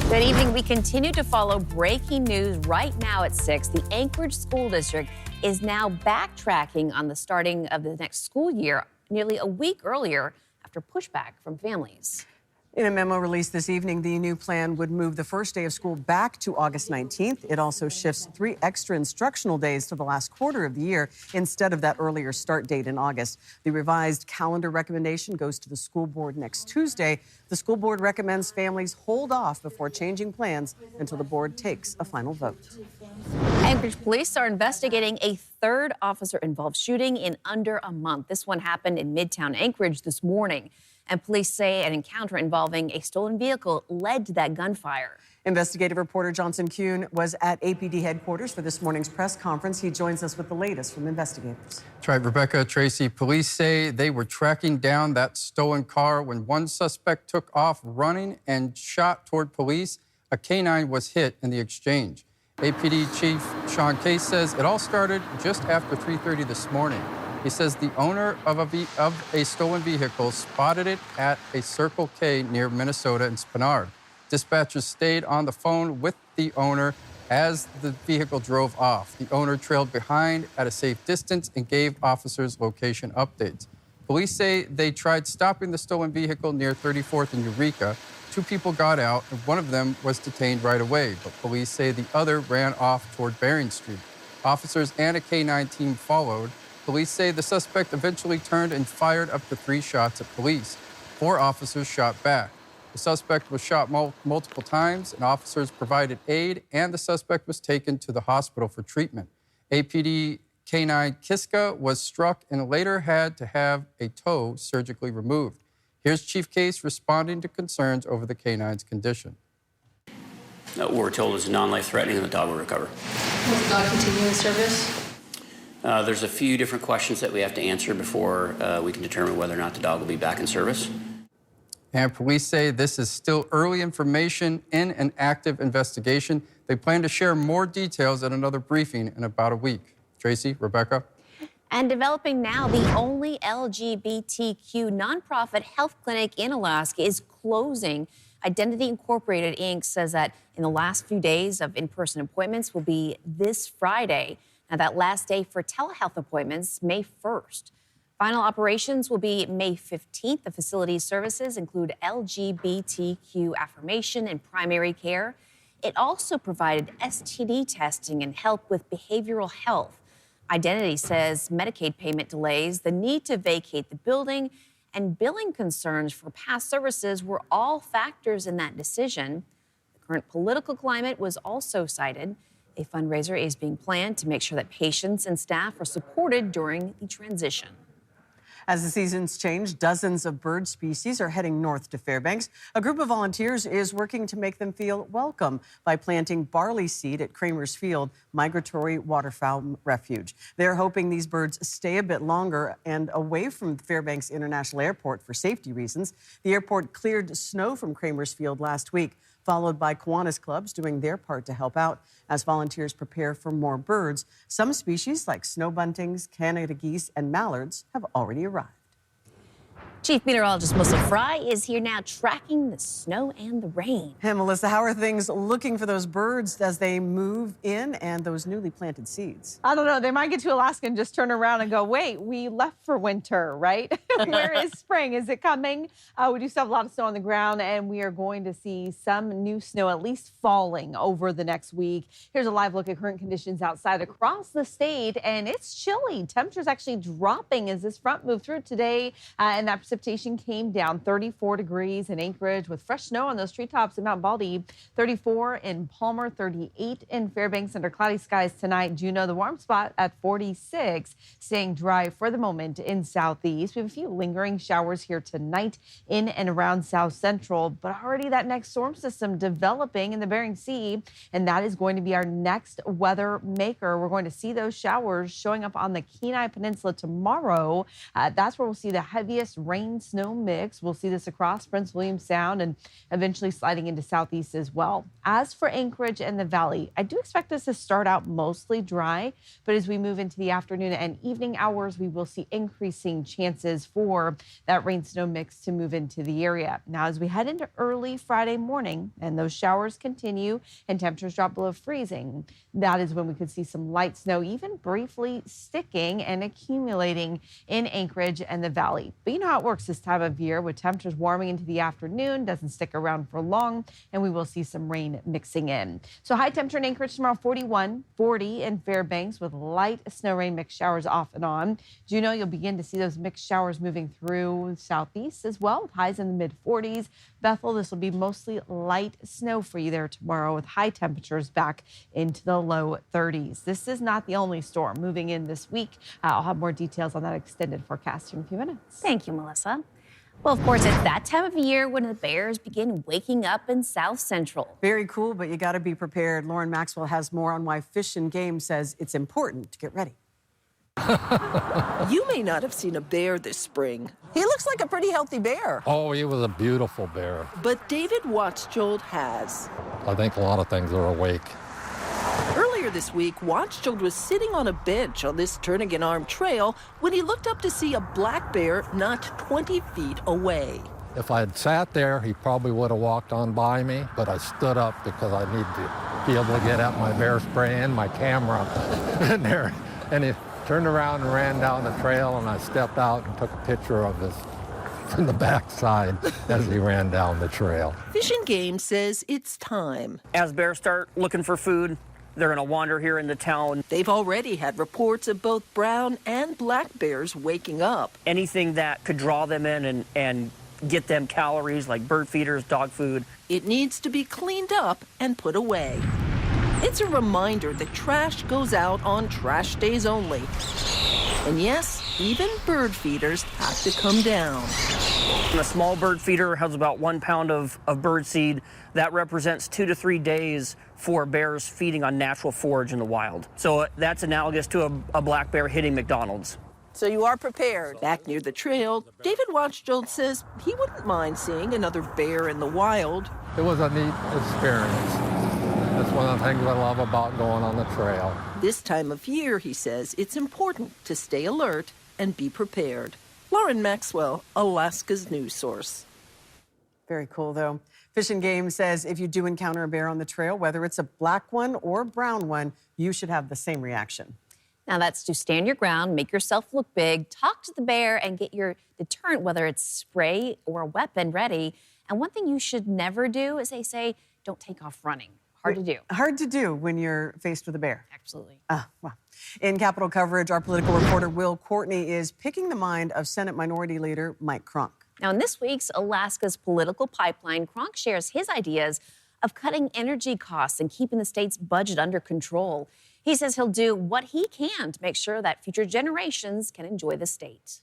Good evening. We continue to follow breaking news right now at 6. The Anchorage School District is now backtracking on the starting of the next school year nearly a week earlier after pushback from families. In a memo released this evening, the new plan would move the first day of school back to August 19th. It also shifts 3 extra instructional days to the last quarter of the year instead of that earlier start date in August. The revised calendar recommendation goes to the school board next Tuesday. The school board recommends families hold off before changing plans until the board takes a final vote. Anchorage police are investigating a third officer-involved shooting in under a month. This one happened in Midtown Anchorage this morning. And police say an encounter involving a stolen vehicle led to that gunfire. Investigative reporter Johnson Kuhn was at APD headquarters for this morning's press conference. He joins us with the latest from investigators. That's right, Rebecca, Tracy. Police say they were tracking down that stolen car when one suspect took off running and shot toward police. A canine was hit in the exchange. APD Chief Sean Case says it all started just after 3:30 this morning. He says the owner of a stolen vehicle spotted it at a Circle K near Minnesota and Spenard. Dispatchers stayed on the phone with the owner as the vehicle drove off. The owner trailed behind at a safe distance and gave officers location updates. Police say they tried stopping the stolen vehicle near 34th and Eureka. 2 people got out, and one of them was detained right away, but police say the other ran off toward Bering Street. Officers and a K-9 team followed. Police say the suspect eventually turned and fired up to 3 shots at police. 4 officers shot back. The suspect was shot multiple times, and officers provided aid, and the suspect was taken to the hospital for treatment. APD K-9 Kiska was struck and later had to have a toe surgically removed. Here's Chief Case responding to concerns over the K-9's condition. What we're told is non-life-threatening and the dog will recover. Will the dog continue in service? There's a few different questions that we have to answer before we can determine whether or not the dog will be back in service. And police say this is still early information in an active investigation. They plan to share more details at another briefing in about a week. Tracy, Rebecca. And developing now, the only LGBTQ nonprofit health clinic in Alaska is closing. Identity Incorporated, Inc. says that in the last few days of in-person appointments will be this Friday. Now, that last day for telehealth appointments, May 1st. Final operations will be May 15th. The facility's services include LGBTQ affirmation and primary care. It also provided STD testing and help with behavioral health. Identity says Medicaid payment delays, the need to vacate the building, and billing concerns for past services were all factors in that decision. The current political climate was also cited. A fundraiser is being planned to make sure that patients and staff are supported during the transition. As the seasons change, dozens of bird species are heading north to Fairbanks. A group of volunteers is working to make them feel welcome by planting barley seed at Kramer's Field Migratory Waterfowl Refuge. They're hoping these birds stay a bit longer and away from Fairbanks International Airport for safety reasons. The airport cleared snow from Kramer's Field last week, followed by Kiwanis clubs doing their part to help out as volunteers prepare for more birds. Some species like snow buntings, Canada geese, and mallards have already arrived. Chief Meteorologist Melissa Fry is here now tracking the snow and the rain. Hey, Melissa, how are things looking for those birds as they move in and those newly planted seeds? I don't know. They might get to Alaska and just turn around and go, wait, we left for winter, right? Where is spring? Is it coming? We do still have a lot of snow on the ground, and we are going to see some new snow at least falling over the next week. Here's a live look at current conditions outside across the state, and it's chilly. Temperatures actually dropping as this front moved through today, and that precipitation came down. 34 degrees in Anchorage with fresh snow on those treetops in Mount Baldy. 34 in Palmer, 38 in Fairbanks under cloudy skies tonight. Juneau, the warm spot at 46, staying dry for the moment in Southeast. We have a few lingering showers here tonight in and around South Central, but already that next storm system developing in the Bering Sea, and that is going to be our next weather maker. We're going to see those showers showing up on the Kenai Peninsula tomorrow. That's where we'll see the heaviest rain rain-snow mix. We'll see this across Prince William Sound and eventually sliding into southeast as well. As for Anchorage and the Valley, I do expect us to start out mostly dry, but as we move into the afternoon and evening hours, we will see increasing chances for that rain-snow mix to move into the area. Now, as we head into early Friday morning and those showers continue and temperatures drop below freezing, that is when we could see some light snow, even briefly sticking and accumulating in Anchorage and the Valley. But you know how it works this time of year with temperatures warming into the afternoon, doesn't stick around for long, and we will see some rain mixing in. So high temperature in Anchorage tomorrow, 41, 40 in Fairbanks with light snow rain mixed showers off and on. Do you know you'll begin to see those mixed showers moving through southeast as well, with highs in the mid 40s. Bethel, this will be mostly light snow for you there tomorrow with high temperatures back into the low 30s. This is not the only storm moving in this week. I'll have more details on that extended forecast in a few minutes. Thank you, Melissa. Well, of course, it's that time of year when the bears begin waking up in South Central. Very cool, but you got to be prepared. Lauren Maxwell has more on why Fish and Game says it's important to get ready. You may not have seen a bear this spring. He looks like a pretty healthy bear. Oh, he was a beautiful bear. But David Watchgold has. I think a lot of things are awake. Earlier this week, Watchgold was sitting on a bench on this Turnagain Arm Trail when he looked up to see a black bear not 20 feet away. If I had sat there, he probably would have walked on by me, but I stood up because I need to be able to get at my bear spray and my camera in there. And he turned around and ran down the trail, and I stepped out and took a picture of this from the backside as he ran down the trail. Fish and Game says it's time. As bears start looking for food, they're going to wander here in the town. They've already had reports of both brown and black bears waking up. Anything that could draw them in and get them calories like bird feeders, dog food. It needs to be cleaned up and put away. It's a reminder that trash goes out on trash days only. And yes, even bird feeders have to come down. A small bird feeder has about 1 pound of bird seed. That represents 2 to 3 days for bears feeding on natural forage in the wild. So that's analogous to a black bear hitting McDonald's. So you are prepared. Back near the trail, David Watchgold says he wouldn't mind seeing another bear in the wild. It was a neat experience. That's one of the things I love about going on the trail. This time of year, he says, it's important to stay alert and be prepared. Lauren Maxwell, Alaska's news source. Very cool, though. Fish and Game says if you do encounter a bear on the trail, whether it's a black one or brown one, you should have the same reaction. Now, that's to stand your ground, make yourself look big, talk to the bear, and get your deterrent, whether it's spray or a weapon, ready. And one thing you should never do is they say, don't take off running. Hard to do. Hard to do when you're faced with a bear. Absolutely. Well. In Capitol coverage, our political reporter Will Courtney is picking the mind of Senate Minority Leader Mike Cronk. Now, in this week's Alaska's Political Pipeline, Cronk shares his ideas of cutting energy costs and keeping the state's budget under control. He says he'll do what he can to make sure that future generations can enjoy the state.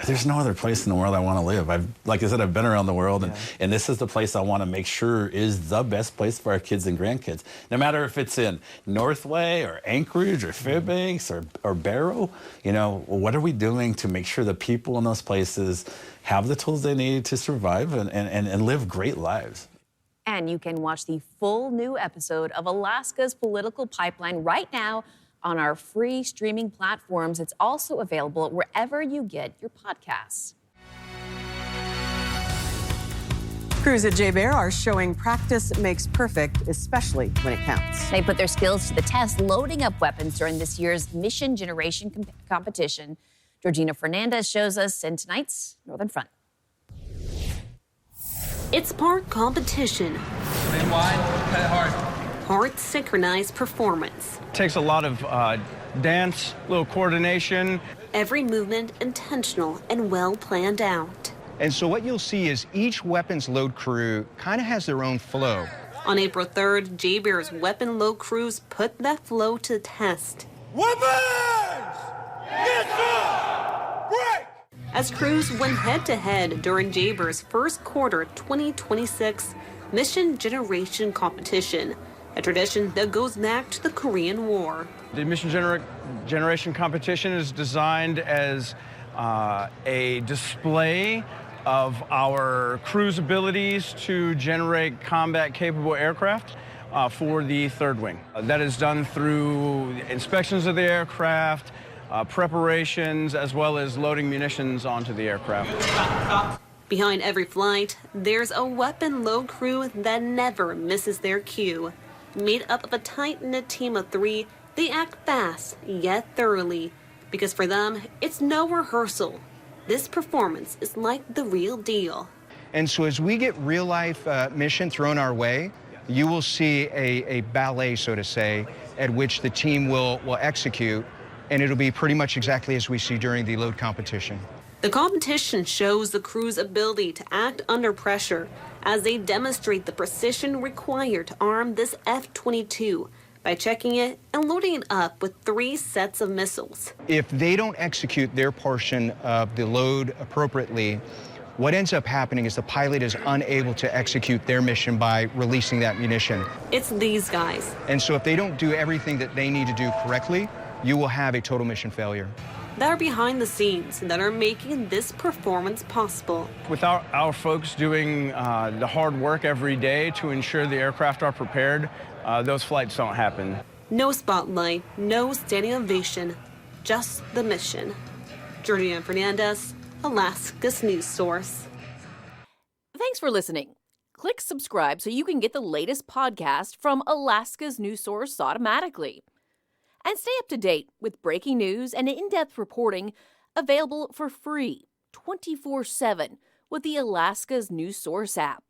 There's no other place in the world I want to live. Like I said, I've been around the world, and this is the place I want to make sure is the best place for our kids and grandkids. No matter if it's in Northway or Anchorage or Fairbanks or Barrow, you know, what are we doing to make sure the people in those places have the tools they need to survive and live great lives? And you can watch the full new episode of Alaska's Political Pipeline right now on our free streaming platforms. It's also available wherever you get your podcasts. Crews at J-Bear are showing practice makes perfect, especially when it counts. They put their skills to the test, loading up weapons during this year's Mission Generation competition. Georgina Fernandez shows us in tonight's Northern Front. It's part competition. Stay wide, cut it hard. Part synchronized performance. Takes a lot of dance, little coordination. Every movement intentional and well planned out. And so what you'll see is each weapons load crew kind of has their own flow. On April 3rd, J-Bear's weapon load crews put that flow to test. Weapons! Get up! Break! As crews went head-to-head during J-Bear's first quarter 2026 Mission Generation competition, a tradition that goes back to the Korean War. The Mission Generation competition is designed as a display of our crew's abilities to generate combat-capable aircraft for the third wing. That is done through inspections of the aircraft, preparations, as well as loading munitions onto the aircraft. Behind every flight, there's a weapon load crew that never misses their cue. Made up of a tight-knit team of 3, they act fast, yet thoroughly. Because for them, it's no rehearsal. This performance is like the real deal. And so as we get real-life mission thrown our way, you will see a ballet, so to say, at which the team will execute, and it'll be pretty much exactly as we see during the load competition. The competition shows the crew's ability to act under pressure as they demonstrate the precision required to arm this F-22 by checking it and loading it up with 3 sets of missiles. If they don't execute their portion of the load appropriately, what ends up happening is the pilot is unable to execute their mission by releasing that munition. It's these guys. And so if they don't do everything that they need to do correctly, you will have a total mission failure. That are behind the scenes that are making this performance possible. Without our folks doing the hard work every day to ensure the aircraft are prepared, those flights don't happen. No spotlight, no standing ovation, just the mission. Georgina Fernandez, Alaska's news source. Thanks for listening. Click subscribe so you can get the latest podcast from Alaska's news source automatically. And stay up to date with breaking news and in-depth reporting available for free 24/7 with the Alaska's news source app.